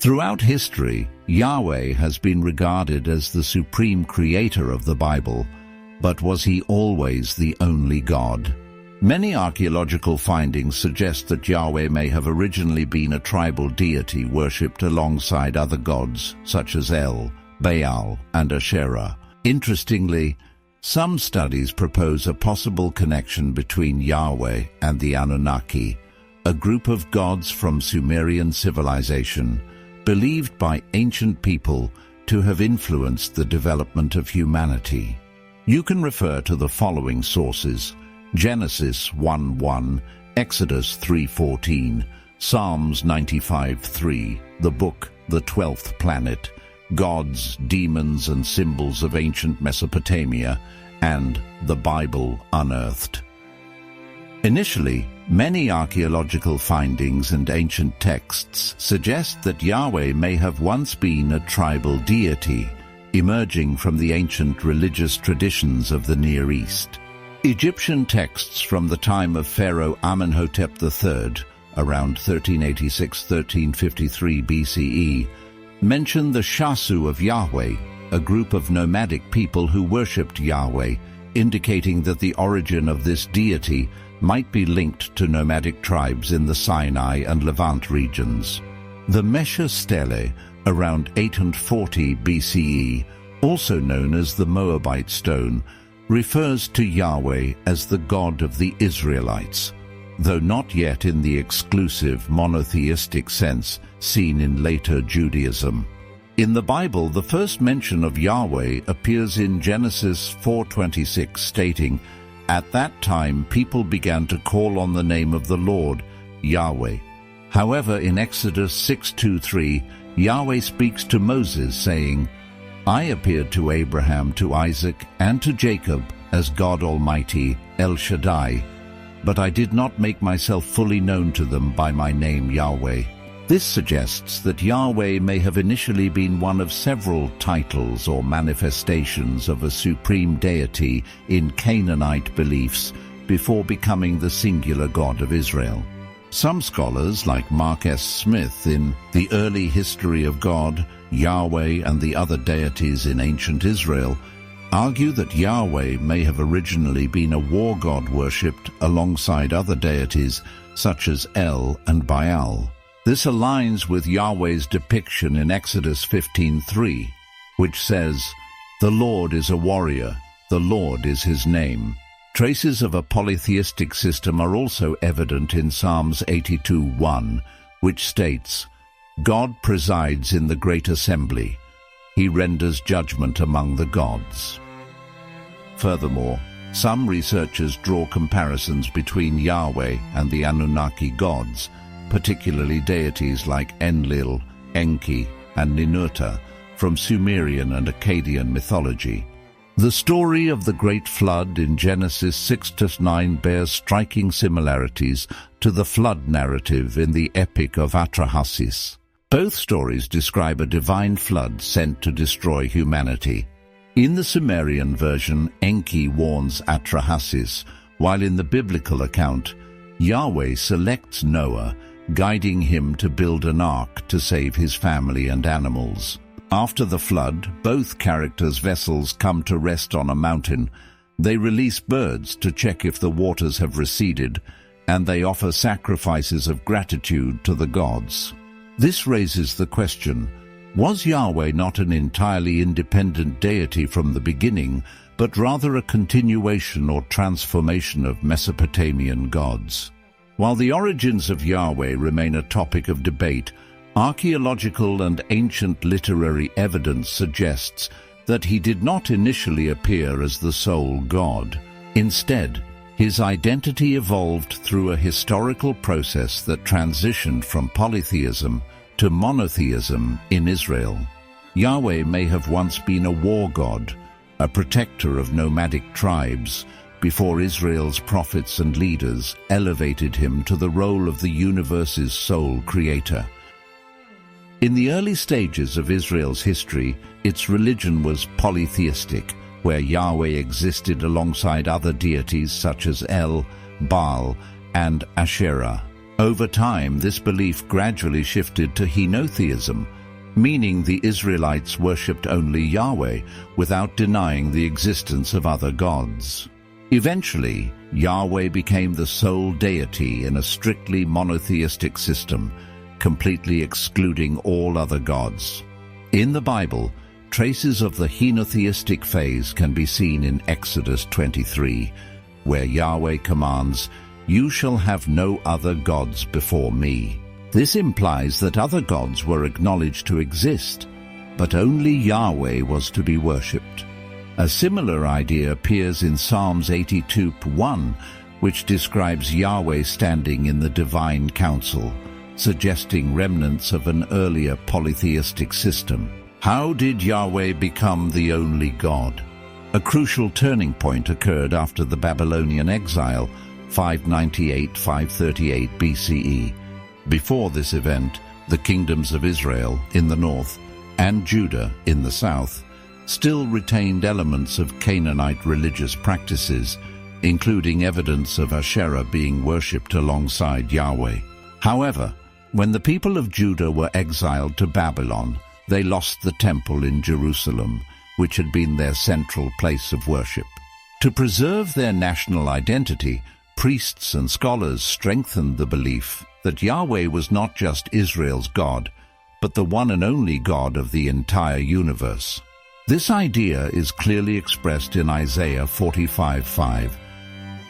Throughout history, Yahweh has been regarded as the supreme creator of the Bible, but was he always the only God? Many archaeological findings suggest that Yahweh may have originally been a tribal deity worshipped alongside other gods such as El, Baal, and Asherah. Interestingly, some studies propose a possible connection between Yahweh and the Anunnaki, a group of gods from Sumerian civilization, believed by ancient people to have influenced the development of humanity. You can refer to the following sources: Genesis 1:1, Exodus 3:14, Psalms 95:3, the book The 12th Planet, Gods, Demons and Symbols of Ancient Mesopotamia, and The Bible Unearthed. Initially, many archaeological findings and ancient texts suggest that Yahweh may have once been a tribal deity, emerging from the ancient religious traditions of the Near East. Egyptian texts from the time of Pharaoh Amenhotep III, around 1386–1353 BCE, mention the Shasu of Yahweh, a group of nomadic people who worshipped Yahweh, indicating that the origin of this deity might be linked to nomadic tribes in the Sinai and Levant regions. The Mesha Stele, around 840 BCE, also known as the Moabite stone, refers to Yahweh as the God of the Israelites, though not yet in the exclusive monotheistic sense seen in later Judaism. In the Bible, the first mention of Yahweh appears in Genesis 4:26, stating, "At that time people began to call on the name of the Lord, Yahweh." However, in Exodus 6:2-3, Yahweh speaks to Moses, saying, "I appeared to Abraham, to Isaac, and to Jacob as God Almighty, El Shaddai, but I did not make myself fully known to them by my name Yahweh." This suggests that Yahweh may have initially been one of several titles or manifestations of a supreme deity in Canaanite beliefs before becoming the singular God of Israel. Some scholars, like Mark S. Smith in The Early History of God, Yahweh and the Other Deities in Ancient Israel, argue that Yahweh may have originally been a war god worshipped alongside other deities such as El and Baal. This aligns with Yahweh's depiction in Exodus 15:3, which says, "The Lord is a warrior, the Lord is his name." Traces of a polytheistic system are also evident in Psalms 82:1, which states, "God presides in the great assembly. He renders judgment among the gods." Furthermore, some researchers draw comparisons between Yahweh and the Anunnaki gods, particularly deities like Enlil, Enki, and Ninurta from Sumerian and Akkadian mythology. The story of the Great Flood in Genesis 6-9 bears striking similarities to the flood narrative in the Epic of Atrahasis. Both stories describe a divine flood sent to destroy humanity. In the Sumerian version, Enki warns Atrahasis, while in the biblical account, Yahweh selects Noah, guiding him to build an ark to save his family and animals. After the flood, both characters' vessels come to rest on a mountain. They release birds to check if the waters have receded, and they offer sacrifices of gratitude to the gods. This raises the question, was Yahweh not an entirely independent deity from the beginning, but rather a continuation or transformation of Mesopotamian gods? While the origins of Yahweh remain a topic of debate, archaeological and ancient literary evidence suggests that he did not initially appear as the sole god. Instead, his identity evolved through a historical process that transitioned from polytheism to monotheism in Israel. Yahweh may have once been a war god, a protector of nomadic tribes, before Israel's prophets and leaders elevated him to the role of the universe's sole creator. In the early stages of Israel's history, its religion was polytheistic, where Yahweh existed alongside other deities such as El, Baal, and Asherah. Over time, this belief gradually shifted to henotheism, meaning the Israelites worshipped only Yahweh without denying the existence of other gods. Eventually, Yahweh became the sole deity in a strictly monotheistic system, completely excluding all other gods. In the Bible, traces of the henotheistic phase can be seen in Exodus 23, where Yahweh commands, "You shall have no other gods before me." This implies that other gods were acknowledged to exist, but only Yahweh was to be worshipped. A similar idea appears in Psalms 82:1, which describes Yahweh standing in the divine council, suggesting remnants of an earlier polytheistic system. How did Yahweh become the only God? A crucial turning point occurred after the Babylonian exile, 598–538 BCE. Before this event, the kingdoms of Israel in the north and Judah in the south still retained elements of Canaanite religious practices, including evidence of Asherah being worshipped alongside Yahweh. However, when the people of Judah were exiled to Babylon, they lost the temple in Jerusalem, which had been their central place of worship. To preserve their national identity, priests and scholars strengthened the belief that Yahweh was not just Israel's God, but the one and only God of the entire universe. This idea is clearly expressed in Isaiah 45:5.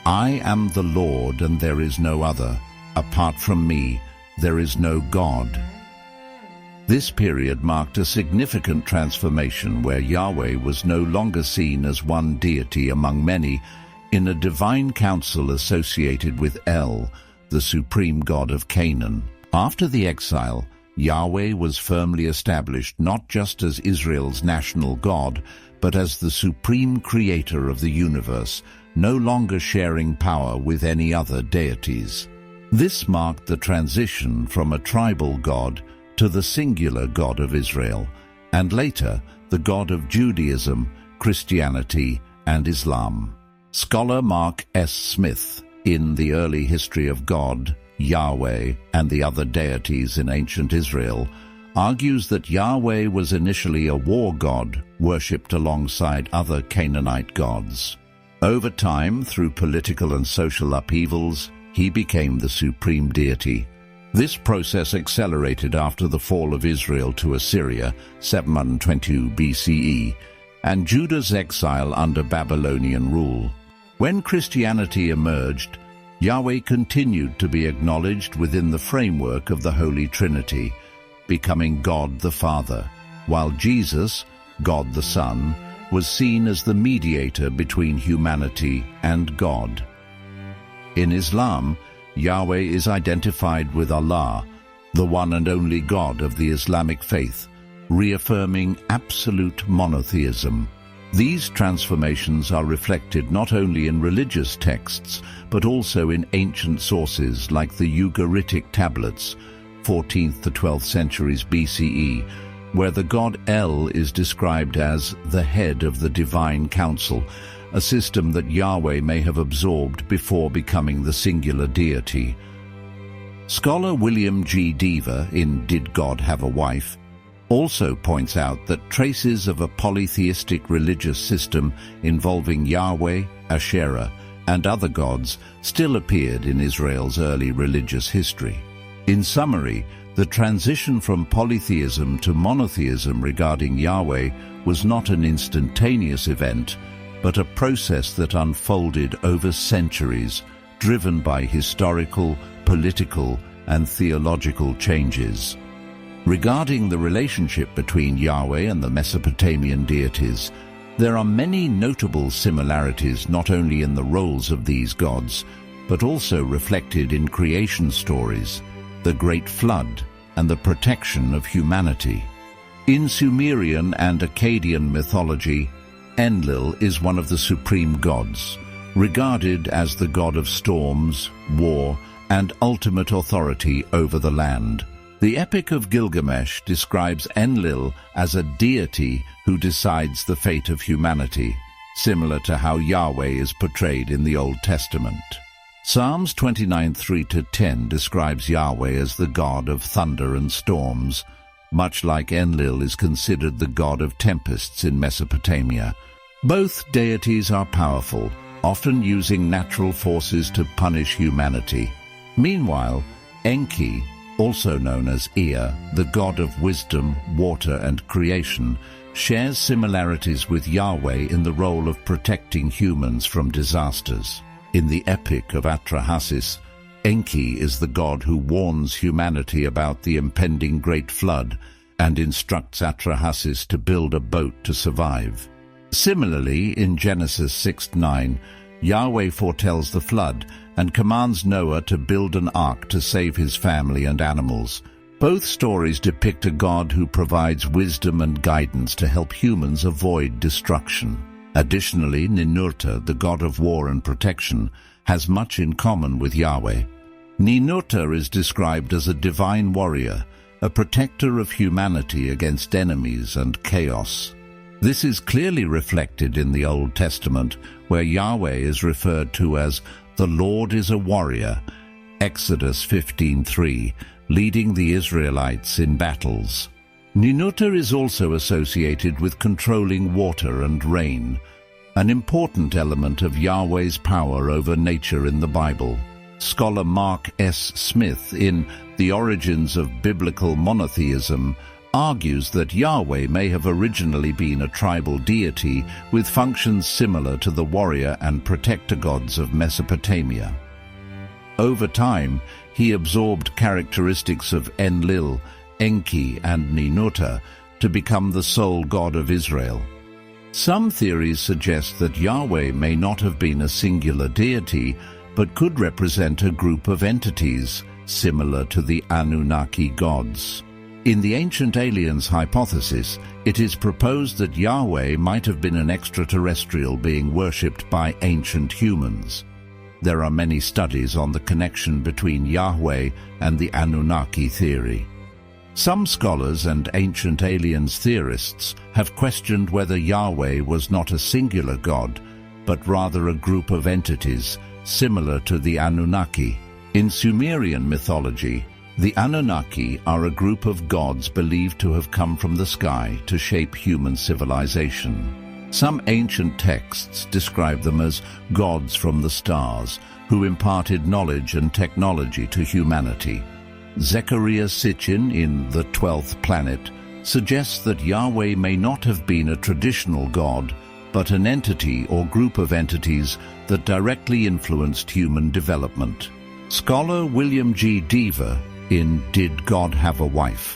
"I am the Lord, and there is no other. Apart from me, there is no God." This period marked a significant transformation where Yahweh was no longer seen as one deity among many in a divine council associated with El, the supreme god of Canaan. After the exile, Yahweh was firmly established not just as Israel's national God, but as the supreme creator of the universe, no longer sharing power with any other deities. This marked the transition from a tribal god to the singular God of Israel, and later the God of Judaism, Christianity, and Islam. Scholar Mark S. Smith, in The Early History of God, Yahweh, and the Other Deities in Ancient Israel, argues that Yahweh was initially a war god worshipped alongside other Canaanite gods. Over time, through political and social upheavals, he became the supreme deity. This process accelerated after the fall of Israel to Assyria, 722 BCE, and Judah's exile under Babylonian rule. When Christianity emerged, Yahweh continued to be acknowledged within the framework of the Holy Trinity, becoming God the Father, while Jesus, God the Son, was seen as the mediator between humanity and God. In Islam, Yahweh is identified with Allah, the one and only God of the Islamic faith, reaffirming absolute monotheism. These transformations are reflected not only in religious texts, but also in ancient sources like the Ugaritic tablets, 14th to 12th centuries BCE, where the god El is described as the head of the divine council, a system that Yahweh may have absorbed before becoming the singular deity. Scholar William G. Deaver, in Did God Have a Wife?, also points out that traces of a polytheistic religious system involving Yahweh, Asherah, and other gods still appeared in Israel's early religious history. In summary, the transition from polytheism to monotheism regarding Yahweh was not an instantaneous event, but a process that unfolded over centuries, driven by historical, political, and theological changes. Regarding the relationship between Yahweh and the Mesopotamian deities, there are many notable similarities not only in the roles of these gods, but also reflected in creation stories, the Great Flood, and the protection of humanity. In Sumerian and Akkadian mythology, Enlil is one of the supreme gods, regarded as the god of storms, war, and ultimate authority over the land. The Epic of Gilgamesh describes Enlil as a deity who decides the fate of humanity, similar to how Yahweh is portrayed in the Old Testament. Psalms 29:3-10 describes Yahweh as the God of thunder and storms, much like Enlil is considered the god of tempests in Mesopotamia. Both deities are powerful, often using natural forces to punish humanity. Meanwhile, Enki, also known as Ea, the god of wisdom, water and creation, shares similarities with Yahweh in the role of protecting humans from disasters. In the Epic of Atrahasis, Enki is the god who warns humanity about the impending Great Flood and instructs Atrahasis to build a boat to survive. Similarly, in Genesis 6:9, Yahweh foretells the flood and commands Noah to build an ark to save his family and animals. Both stories depict a God who provides wisdom and guidance to help humans avoid destruction. Additionally, Ninurta, the god of war and protection, has much in common with Yahweh. Ninurta is described as a divine warrior, a protector of humanity against enemies and chaos. This is clearly reflected in the Old Testament, where Yahweh is referred to as the Lord is a warrior, Exodus 15:3, leading the Israelites in battles. Ninurta is also associated with controlling water and rain, an important element of Yahweh's power over nature in the Bible. Scholar Mark S. Smith, in The Origins of Biblical Monotheism, argues that Yahweh may have originally been a tribal deity with functions similar to the warrior and protector gods of Mesopotamia. Over time, he absorbed characteristics of Enlil, Enki, and Ninurta to become the sole god of Israel. Some theories suggest that Yahweh may not have been a singular deity, but could represent a group of entities, similar to the Anunnaki gods. In the Ancient Aliens hypothesis, it is proposed that Yahweh might have been an extraterrestrial being worshipped by ancient humans. There are many studies on the connection between Yahweh and the Anunnaki theory. Some scholars and ancient aliens theorists have questioned whether Yahweh was not a singular god, but rather a group of entities similar to the Anunnaki. In Sumerian mythology, the Anunnaki are a group of gods believed to have come from the sky to shape human civilization. Some ancient texts describe them as gods from the stars who imparted knowledge and technology to humanity. Zecharia Sitchin in The 12th Planet suggests that Yahweh may not have been a traditional god, but an entity or group of entities that directly influenced human development. Scholar William G. Deaver in Did God Have a Wife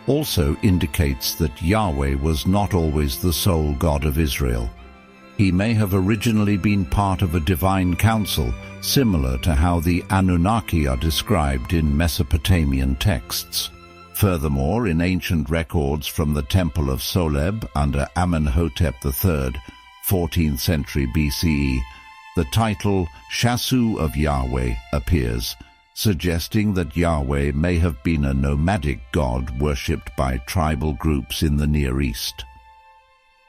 also indicates that Yahweh was not always the sole God of Israel. He may have originally been part of a divine council, similar to how the Anunnaki are described in Mesopotamian texts. Furthermore, in ancient records from the Temple of Soleb under Amenhotep III, 14th century BCE, the title Shasu of Yahweh appears, suggesting that Yahweh may have been a nomadic god worshipped by tribal groups in the Near East.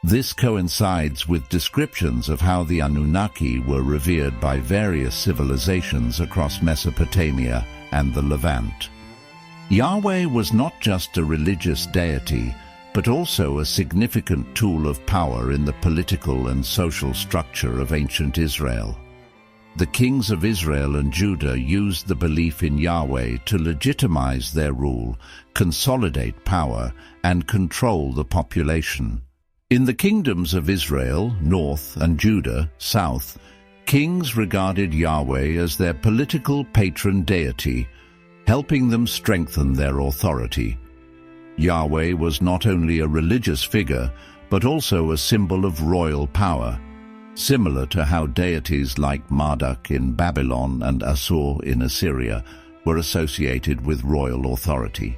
This coincides with descriptions of how the Anunnaki were revered by various civilizations across Mesopotamia and the Levant. Yahweh was not just a religious deity, but also a significant tool of power in the political and social structure of ancient Israel. The kings of Israel and Judah used the belief in Yahweh to legitimize their rule, consolidate power, and control the population. In the kingdoms of Israel, north, and Judah, south, kings regarded Yahweh as their political patron deity, helping them strengthen their authority. Yahweh was not only a religious figure, but also a symbol of royal power, similar to how deities like Marduk in Babylon and Assur in Assyria were associated with royal authority.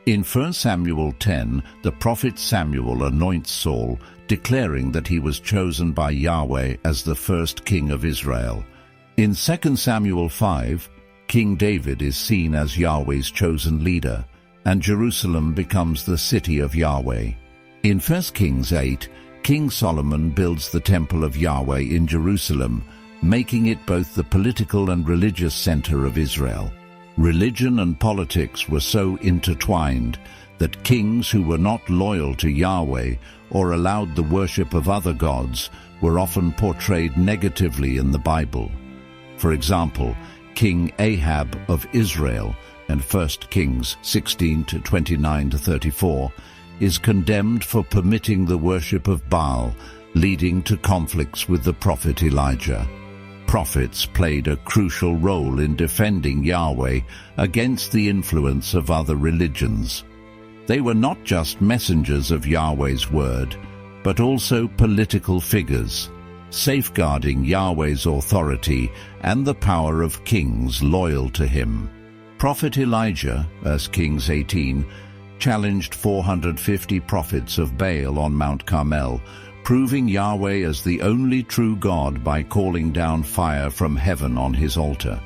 In 1 Samuel 10, the prophet Samuel anoints Saul, declaring that he was chosen by Yahweh as the first king of Israel. In 2 Samuel 5, King David is seen as Yahweh's chosen leader, and Jerusalem becomes the city of Yahweh. In 1 Kings 8, King Solomon builds the temple of Yahweh in Jerusalem, making it both the political and religious center of Israel. Religion and politics were so intertwined that kings who were not loyal to Yahweh or allowed the worship of other gods were often portrayed negatively in the Bible. For example, King Ahab of Israel and 1 Kings 16:29-34 is condemned for permitting the worship of Baal, leading to conflicts with the prophet Elijah. Prophets played a crucial role in defending Yahweh against the influence of other religions. They were not just messengers of Yahweh's word, but also political figures, safeguarding Yahweh's authority and the power of kings loyal to him. Prophet Elijah, as Kings 18, challenged 450 prophets of Baal on Mount Carmel, proving Yahweh as the only true God by calling down fire from heaven on his altar.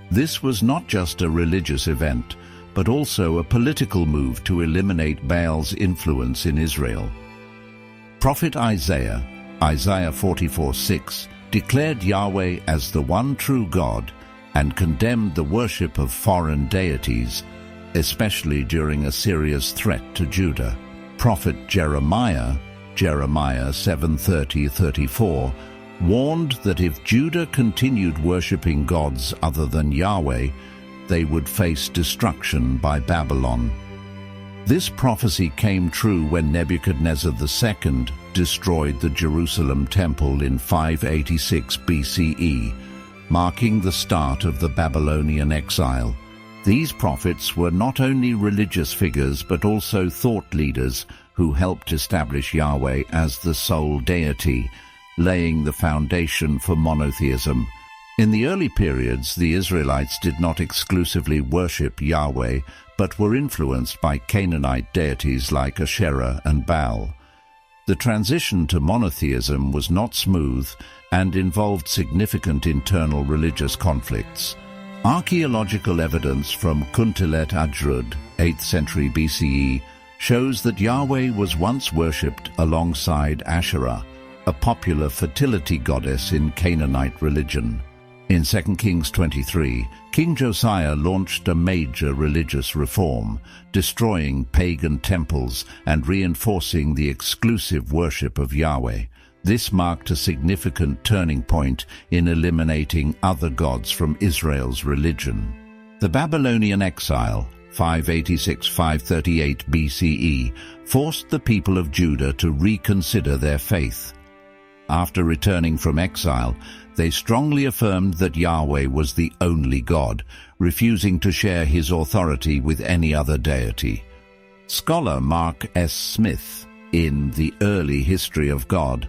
This was not just a religious event, but also a political move to eliminate Baal's influence in Israel. Prophet Isaiah, Isaiah 44:6, declared Yahweh as the one true God and condemned the worship of foreign deities, especially during Assyria's threat to Judah. Prophet Jeremiah, Jeremiah 7:30-34, warned that if Judah continued worshipping gods other than Yahweh, they would face destruction by Babylon. This prophecy came true when Nebuchadnezzar II destroyed the Jerusalem temple in 586 BCE, marking the start of the Babylonian exile. These prophets were not only religious figures but also thought leaders who helped establish Yahweh as the sole deity, laying the foundation for monotheism. In the early periods, the Israelites did not exclusively worship Yahweh, but were influenced by Canaanite deities like Asherah and Baal. The transition to monotheism was not smooth and involved significant internal religious conflicts. Archaeological evidence from Kuntilet Ajrud, 8th century BCE, shows that Yahweh was once worshipped alongside Asherah, a popular fertility goddess in Canaanite religion. In 2 Kings 23, King Josiah launched a major religious reform, destroying pagan temples and reinforcing the exclusive worship of Yahweh. This marked a significant turning point in eliminating other gods from Israel's religion. The Babylonian exile, 586-538 BCE, forced the people of Judah to reconsider their faith. After returning from exile, they strongly affirmed that Yahweh was the only God, refusing to share his authority with any other deity. Scholar Mark S. Smith, in The Early History of God,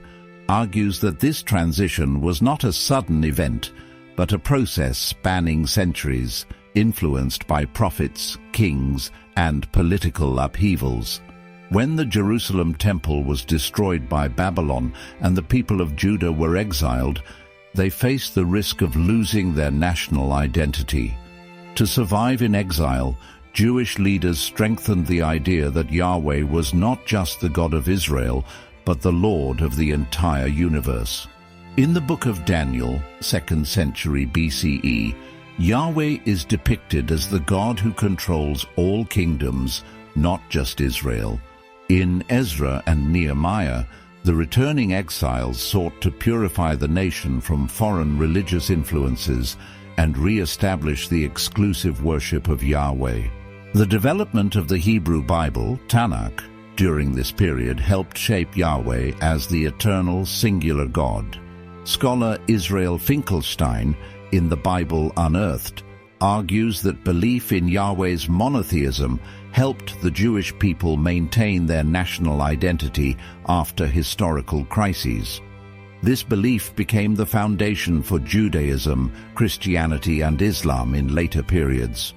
argues that this transition was not a sudden event, but a process spanning centuries, influenced by prophets, kings, and political upheavals. When the Jerusalem temple was destroyed by Babylon and the people of Judah were exiled, they faced the risk of losing their national identity. To survive in exile, Jewish leaders strengthened the idea that Yahweh was not just the God of Israel, but the Lord of the entire universe. In the book of Daniel, 2nd century BCE, Yahweh is depicted as the God who controls all kingdoms, not just Israel. In Ezra and Nehemiah, the returning exiles sought to purify the nation from foreign religious influences and re-establish the exclusive worship of Yahweh. The development of the Hebrew Bible, Tanakh, during this period helped shape Yahweh as the eternal singular God. Scholar Israel Finkelstein, in The Bible Unearthed, argues that belief in Yahweh's monotheism helped the Jewish people maintain their national identity after historical crises. This belief became the foundation for Judaism, Christianity, and Islam in later periods.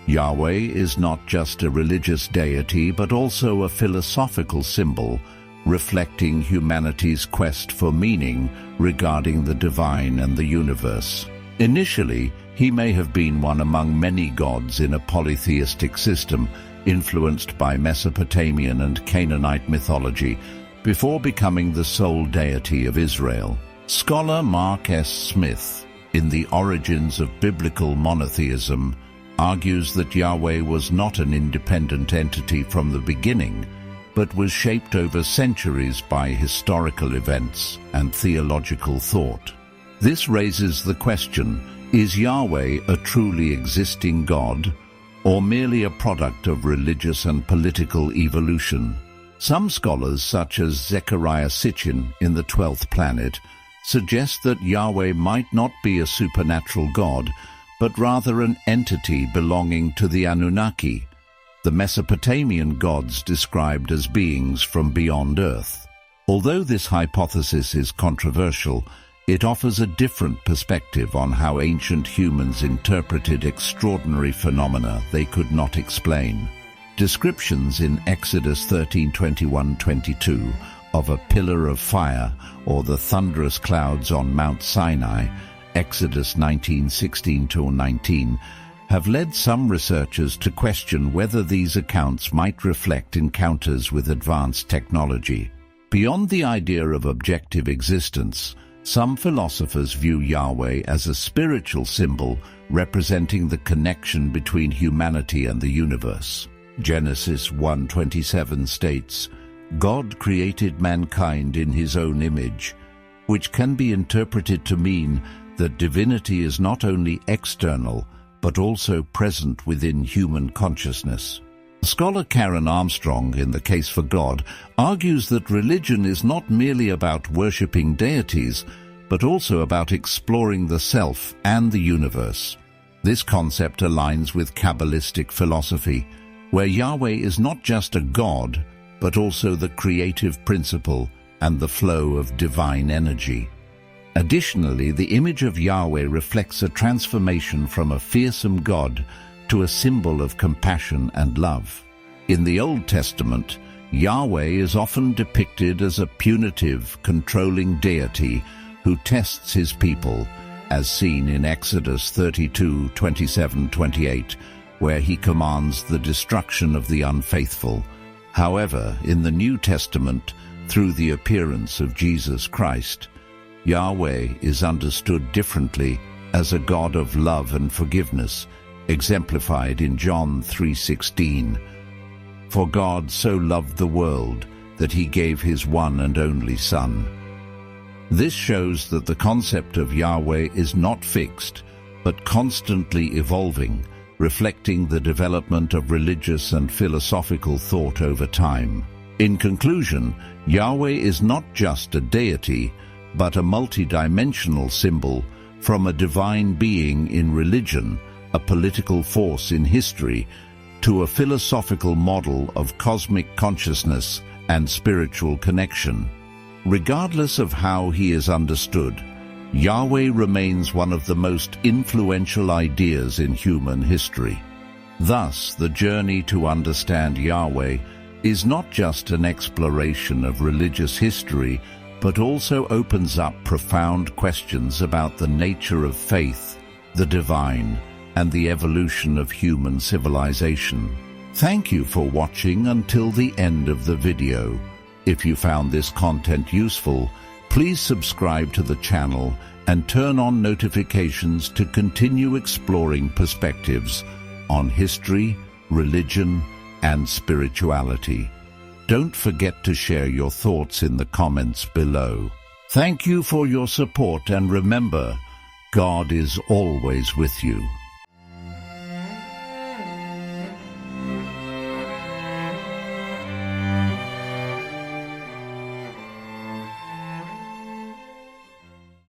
Yahweh is not just a religious deity, but also a philosophical symbol, reflecting humanity's quest for meaning regarding the divine and the universe. Initially, he may have been one among many gods in a polytheistic system, influenced by Mesopotamian and Canaanite mythology, before becoming the sole deity of Israel. Scholar Mark S. Smith, in The Origins of Biblical Monotheism, argues that Yahweh was not an independent entity from the beginning, but was shaped over centuries by historical events and theological thought. This raises the question, is Yahweh a truly existing God, or merely a product of religious and political evolution? Some scholars, such as Zecharia Sitchin in The 12th Planet, suggest that Yahweh might not be a supernatural God, but rather an entity belonging to the Anunnaki, the Mesopotamian gods described as beings from beyond Earth. Although this hypothesis is controversial, it offers a different perspective on how ancient humans interpreted extraordinary phenomena they could not explain. Descriptions in Exodus 13:21-22 of a pillar of fire or the thunderous clouds on Mount Sinai, Exodus 19:16-19, have led some researchers to question whether these accounts might reflect encounters with advanced technology. Beyond the idea of objective existence, some philosophers view Yahweh as a spiritual symbol representing the connection between humanity and the universe. Genesis 1:27 states, God created mankind in his own image, which can be interpreted to mean that divinity is not only external, but also present within human consciousness. Scholar Karen Armstrong, in The Case for God, argues that religion is not merely about worshipping deities, but also about exploring the self and the universe. This concept aligns with Kabbalistic philosophy, where Yahweh is not just a god, but also the creative principle and the flow of divine energy. Additionally, the image of Yahweh reflects a transformation from a fearsome god to a symbol of compassion and love. In the Old Testament, Yahweh is often depicted as a punitive, controlling deity who tests his people, as seen in Exodus 32:27-28, where he commands the destruction of the unfaithful. However, in the New Testament, through the appearance of Jesus Christ, Yahweh is understood differently as a God of love and forgiveness, exemplified in John 3:16. For God so loved the world that he gave his one and only Son. This shows that the concept of Yahweh is not fixed, but constantly evolving, reflecting the development of religious and philosophical thought over time. In conclusion, Yahweh is not just a deity, but a multidimensional symbol, from a divine being in religion, a political force in history, to a philosophical model of cosmic consciousness and spiritual connection. Regardless of how he is understood, Yahweh remains one of the most influential ideas in human history. Thus, the journey to understand Yahweh is not just an exploration of religious history, but also opens up profound questions about the nature of faith, the divine, and the evolution of human civilization. Thank you for watching until the end of the video. If you found this content useful, please subscribe to the channel and turn on notifications to continue exploring perspectives on history, religion, and spirituality. Don't forget to share your thoughts in the comments below. Thank you for your support, and remember, God is always with you.